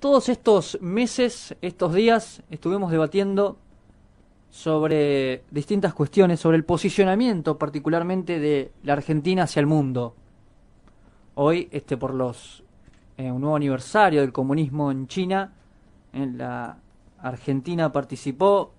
Todos estos meses, estos días, estuvimos debatiendo sobre distintas cuestiones, sobre el posicionamiento particularmente de la Argentina hacia el mundo. Hoy, por un nuevo aniversario del comunismo en China, en la Argentina participó,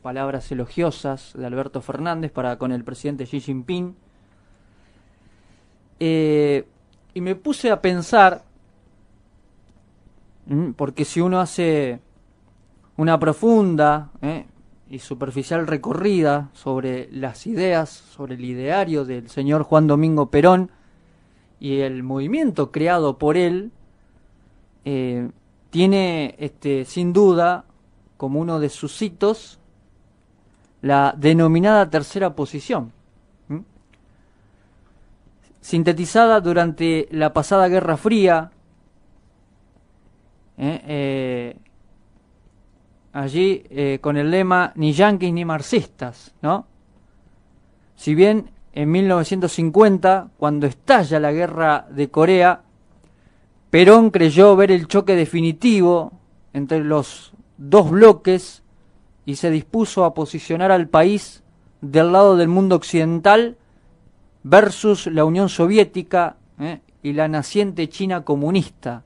palabras elogiosas de Alberto Fernández con el presidente Xi Jinping. Y me puse a pensar, porque si uno hace una profunda y superficial recorrida sobre las ideas, sobre el ideario del señor Juan Domingo Perón y el movimiento creado por él, tiene sin duda como uno de sus hitos la denominada tercera posición, sintetizada durante la pasada Guerra Fría. Allí con el lema ni yanquis ni marxistas, ¿no? Si bien en 1950, cuando estalla la guerra de Corea, Perón creyó ver el choque definitivo entre los dos bloques y se dispuso a posicionar al país del lado del mundo occidental versus la Unión Soviética y la naciente China comunista.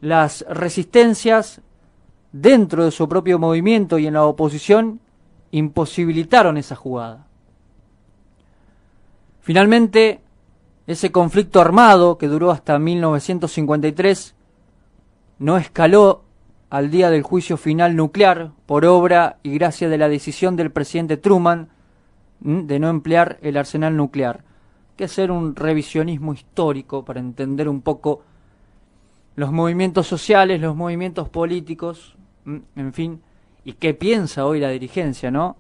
Las resistencias dentro de su propio movimiento y en la oposición imposibilitaron esa jugada. Finalmente, ese conflicto armado que duró hasta 1953 no escaló al día del juicio final nuclear por obra y gracia de la decisión del presidente Truman de no emplear el arsenal nuclear. Hay que hacer un revisionismo histórico para entender un poco los movimientos sociales, los movimientos políticos, en fin, y qué piensa hoy la dirigencia, ¿no?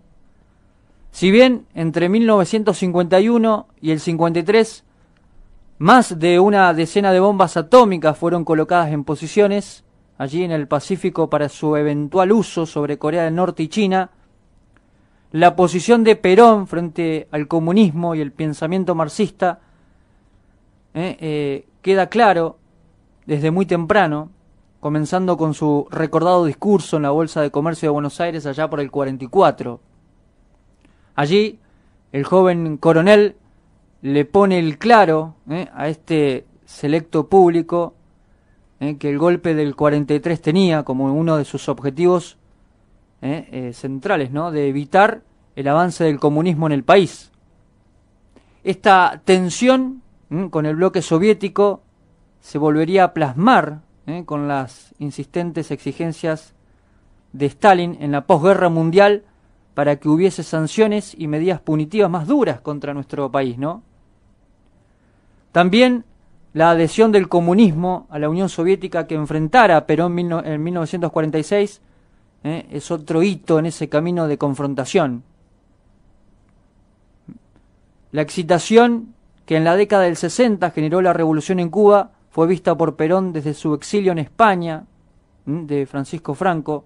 Si bien entre 1951 y el 53 más de una decena de bombas atómicas fueron colocadas en posiciones allí en el Pacífico para su eventual uso sobre Corea del Norte y China, la posición de Perón frente al comunismo y el pensamiento marxista queda claro desde muy temprano, comenzando con su recordado discurso en la Bolsa de Comercio de Buenos Aires allá por el 44. Allí, el joven coronel le pone el claro a este selecto público que el golpe del 43 tenía como uno de sus objetivos centrales, ¿no?, de evitar el avance del comunismo en el país. Esta tensión con el bloque soviético se volvería a plasmar con las insistentes exigencias de Stalin en la posguerra mundial para que hubiese sanciones y medidas punitivas más duras contra nuestro país, ¿no? También la adhesión del comunismo a la Unión Soviética que enfrentara a Perón en 1946 es otro hito en ese camino de confrontación. La excitación que en la década del 60 generó la revolución en Cuba fue vista por Perón desde su exilio en España, de Francisco Franco,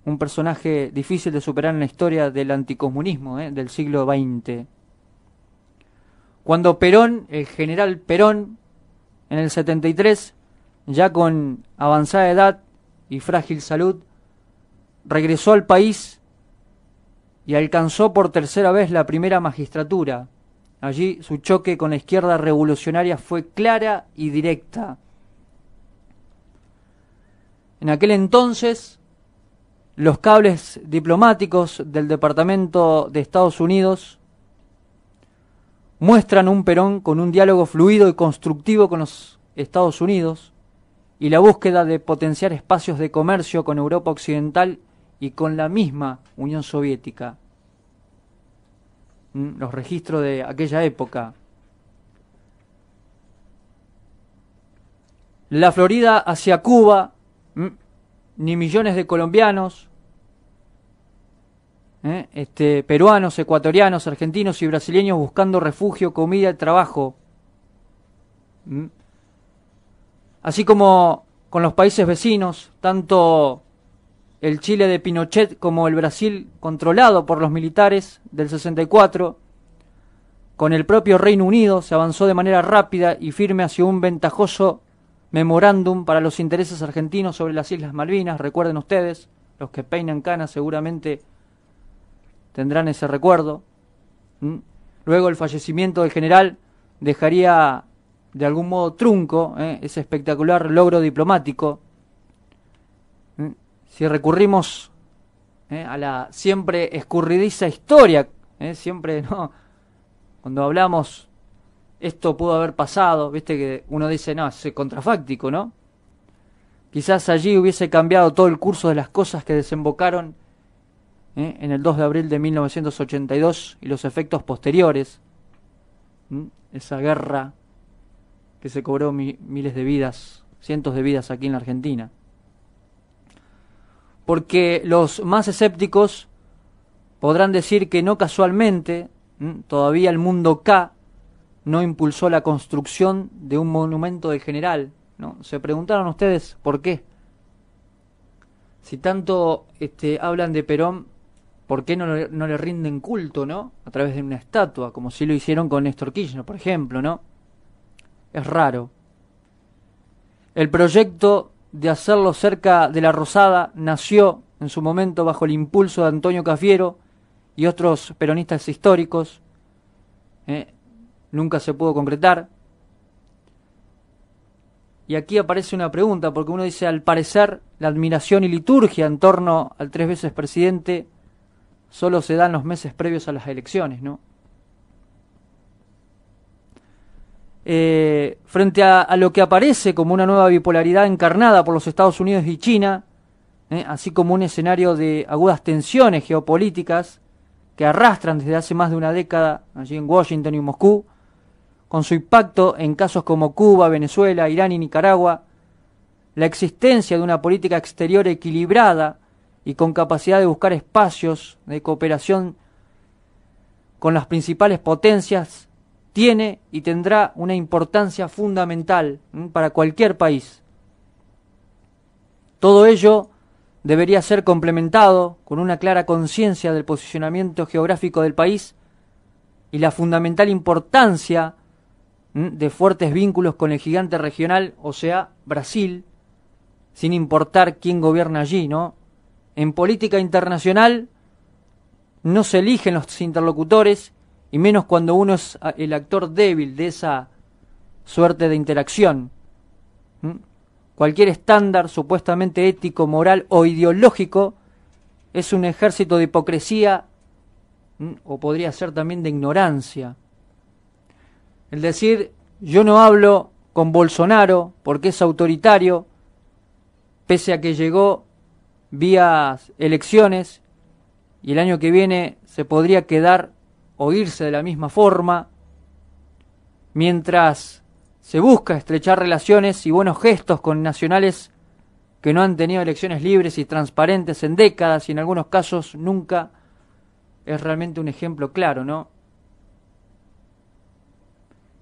un personaje difícil de superar en la historia del anticomunismo del siglo XX. Cuando Perón, el general Perón, en el 73, ya con avanzada edad y frágil salud, regresó al país y alcanzó por tercera vez la primera magistratura. Allí su choque con la izquierda revolucionaria fue clara y directa. En aquel entonces, los cables diplomáticos del Departamento de Estados Unidos muestran un Perón con un diálogo fluido y constructivo con los Estados Unidos y la búsqueda de potenciar espacios de comercio con Europa Occidental y con la misma Unión Soviética. Los registros de aquella época. La Florida hacia Cuba, ni millones de colombianos, peruanos, ecuatorianos, argentinos y brasileños buscando refugio, comida y trabajo. Así como con los países vecinos, tanto el Chile de Pinochet como el Brasil controlado por los militares del 64, con el propio Reino Unido se avanzó de manera rápida y firme hacia un ventajoso memorándum para los intereses argentinos sobre las Islas Malvinas. Recuerden ustedes, los que peinan canas seguramente tendrán ese recuerdo. Luego el fallecimiento del general dejaría de algún modo trunco ese espectacular logro diplomático. Si recurrimos a la siempre escurridiza historia, siempre, ¿no? Cuando hablamos, esto pudo haber pasado, viste que uno dice, no, es contrafáctico, ¿no? Quizás allí hubiese cambiado todo el curso de las cosas que desembocaron en el 2 de abril de 1982 y los efectos posteriores. Esa guerra que se cobró miles de vidas, cientos de vidas aquí en la Argentina. Porque los más escépticos podrán decir que no casualmente, todavía el mundo K no impulsó la construcción de un monumento del general, ¿no? Se preguntaron ustedes por qué. Si tanto hablan de Perón, ¿por qué no le rinden culto, ¿no? A través de una estatua, como si lo hicieron con Néstor Kirchner, por ejemplo, ¿no? Es raro. El proyecto de hacerlo cerca de la Rosada nació en su momento bajo el impulso de Antonio Cafiero y otros peronistas históricos. Nunca se pudo concretar. Y aquí aparece una pregunta, porque uno dice, al parecer, la admiración y liturgia en torno al 3 veces presidente solo se da en los meses previos a las elecciones, ¿no? Frente a lo que aparece como una nueva bipolaridad encarnada por los Estados Unidos y China, así como un escenario de agudas tensiones geopolíticas que arrastran desde hace más de una década allí en Washington y Moscú, con su impacto en casos como Cuba, Venezuela, Irán y Nicaragua, la existencia de una política exterior equilibrada y con capacidad de buscar espacios de cooperación con las principales potencias tiene y tendrá una importancia fundamental para cualquier país. Todo ello debería ser complementado con una clara conciencia del posicionamiento geográfico del país y la fundamental importancia de fuertes vínculos con el gigante regional, o sea, Brasil, sin importar quién gobierna allí, ¿no? En política internacional no se eligen los interlocutores, y menos cuando uno es el actor débil de esa suerte de interacción. Cualquier estándar supuestamente ético, moral o ideológico es un ejército de hipocresía, o podría ser también de ignorancia. El decir, yo no hablo con Bolsonaro porque es autoritario, pese a que llegó vía elecciones y el año que viene se podría quedar o irse de la misma forma, mientras se busca estrechar relaciones y buenos gestos con nacionales que no han tenido elecciones libres y transparentes en décadas y en algunos casos nunca, es realmente un ejemplo claro, ¿no?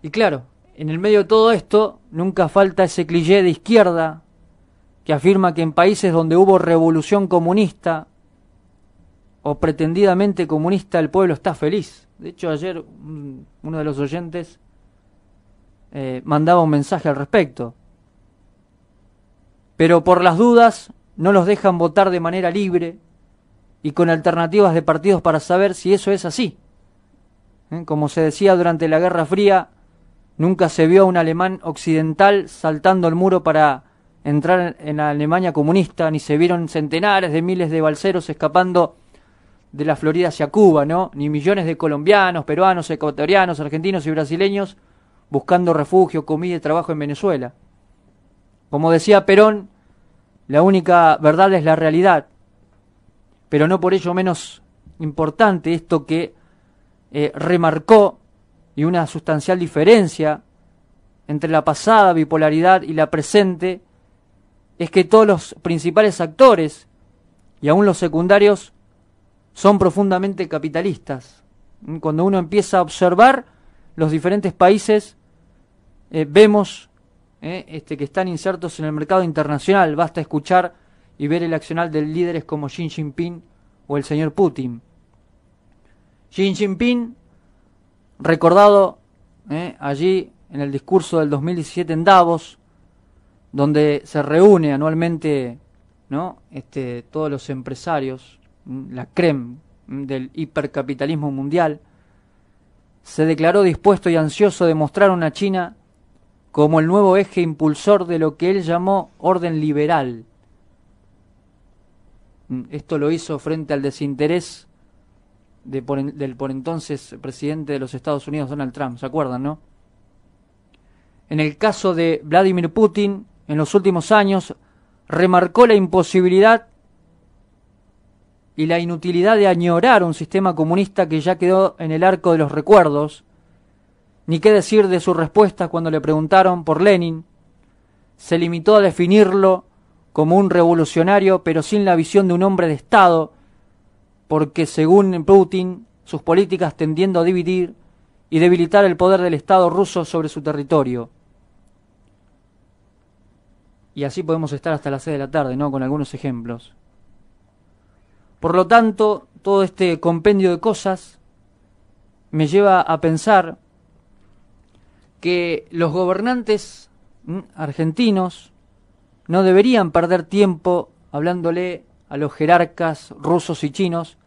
Y claro, en el medio de todo esto nunca falta ese cliché de izquierda que afirma que en países donde hubo revolución comunista o pretendidamente comunista el pueblo está feliz. De hecho, ayer uno de los oyentes mandaba un mensaje al respecto. Pero por las dudas no los dejan votar de manera libre y con alternativas de partidos para saber si eso es así. Como se decía durante la Guerra Fría, nunca se vio a un alemán occidental saltando el muro para entrar en la Alemania comunista, ni se vieron centenares de miles de balseros escapando de la Florida hacia Cuba, ¿no? Ni millones de colombianos, peruanos, ecuatorianos, argentinos y brasileños buscando refugio, comida y trabajo en Venezuela. Como decía Perón, la única verdad es la realidad, pero no por ello menos importante esto que remarcó, y una sustancial diferencia entre la pasada bipolaridad y la presente, es que todos los principales actores, y aún los secundarios, son profundamente capitalistas. Cuando uno empieza a observar los diferentes países, vemos que están insertos en el mercado internacional. Basta escuchar y ver el accionar de líderes como Xi Jinping o el señor Putin. Xi Jinping, recordado allí en el discurso del 2017 en Davos, donde se reúne anualmente, ¿no? Todos los empresarios, la crème del hipercapitalismo mundial, se declaró dispuesto y ansioso de mostrar a una China como el nuevo eje impulsor de lo que él llamó orden liberal. Esto lo hizo frente al desinterés del por entonces presidente de los Estados Unidos, Donald Trump, ¿se acuerdan, no? En el caso de Vladimir Putin, en los últimos años, remarcó la imposibilidad y la inutilidad de añorar un sistema comunista que ya quedó en el arco de los recuerdos, ni qué decir de su respuesta cuando le preguntaron por Lenin. Se limitó a definirlo como un revolucionario, pero sin la visión de un hombre de Estado, porque según Putin, sus políticas tendiendo a dividir y debilitar el poder del Estado ruso sobre su territorio. Y así podemos estar hasta las 6 de la tarde, ¿no? Con algunos ejemplos. Por lo tanto, todo este compendio de cosas me lleva a pensar que los gobernantes argentinos no deberían perder tiempo hablándole a los jerarcas rusos y chinos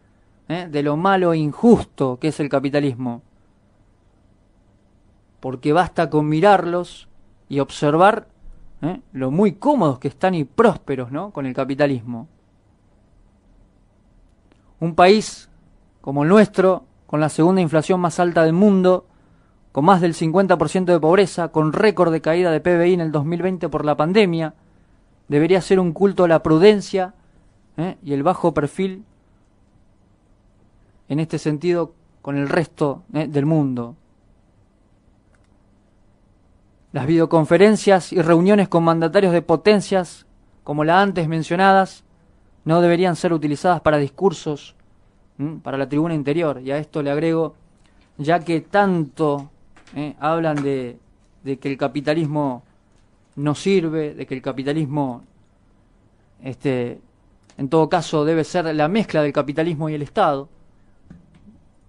de lo malo e injusto que es el capitalismo. Porque basta con mirarlos y observar lo muy cómodos que están y prósperos, ¿no? Con el capitalismo. Un país como el nuestro, con la segunda inflación más alta del mundo, con más del 50% de pobreza, con récord de caída de PBI en el 2020 por la pandemia, debería ser un culto a la prudencia y el bajo perfil en este sentido con el resto del mundo. Las videoconferencias y reuniones con mandatarios de potencias, como las antes mencionadas, no deberían ser utilizadas para discursos, para la tribuna interior. Y a esto le agrego, ya que tanto hablan de que el capitalismo no sirve, de que el capitalismo, en todo caso, debe ser la mezcla del capitalismo y el Estado,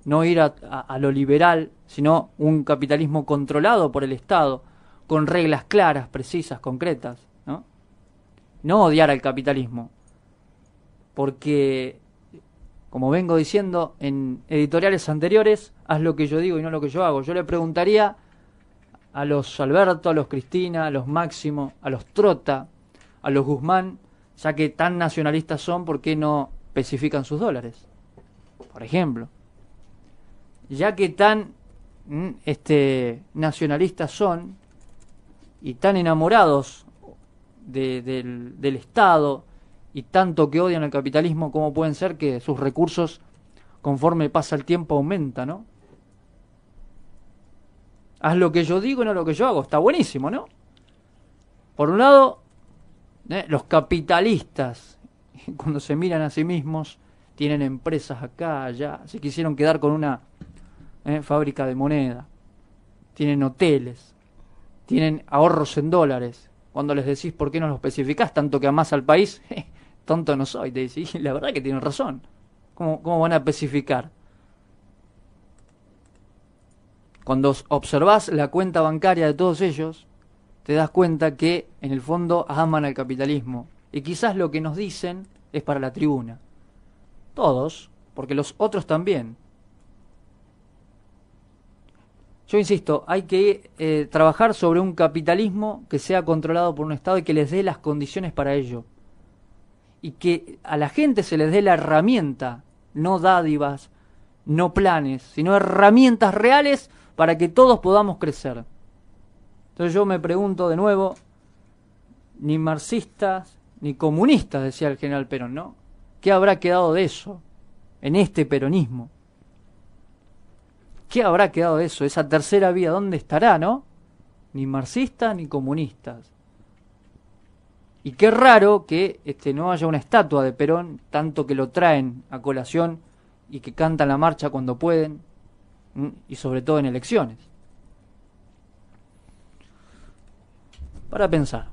no ir a lo liberal, sino un capitalismo controlado por el Estado, con reglas claras, precisas, concretas, ¿no? No odiar al capitalismo, porque, como vengo diciendo en editoriales anteriores, haz lo que yo digo y no lo que yo hago. Yo le preguntaría a los Alberto, a los Cristina, a los Máximo, a los Trota, a los Guzmán, ya que tan nacionalistas son, ¿por qué no especifican sus dólares? Por ejemplo. Ya que tan nacionalistas son y tan enamorados del Estado y tanto que odian al capitalismo, ¿cómo pueden ser que sus recursos, conforme pasa el tiempo, aumentan, ¿no? Haz lo que yo digo y no lo que yo hago. Está buenísimo, ¿no? Por un lado, los capitalistas, cuando se miran a sí mismos, tienen empresas acá, allá, se quisieron quedar con una fábrica de moneda, tienen hoteles, tienen ahorros en dólares. Cuando les decís por qué no lo especificás, tanto que amás al país, tonto no soy, te decís, la verdad que tienen razón. ¿Cómo van a especificar? Cuando observás la cuenta bancaria de todos ellos, te das cuenta que en el fondo aman al capitalismo. Y quizás lo que nos dicen es para la tribuna. Todos, porque los otros también. Yo insisto, hay que trabajar sobre un capitalismo que sea controlado por un Estado y que les dé las condiciones para ello. Y que a la gente se les dé la herramienta, no dádivas, no planes, sino herramientas reales para que todos podamos crecer. Entonces yo me pregunto de nuevo, ni marxistas ni comunistas, decía el general Perón, ¿no? ¿Qué habrá quedado de eso en este peronismo? ¿Qué habrá quedado de eso? Esa tercera vía, ¿dónde estará, no? Ni marxistas ni comunistas. Y qué raro que no haya una estatua de Perón, tanto que lo traen a colación y que cantan la marcha cuando pueden, y sobre todo en elecciones. Para pensar.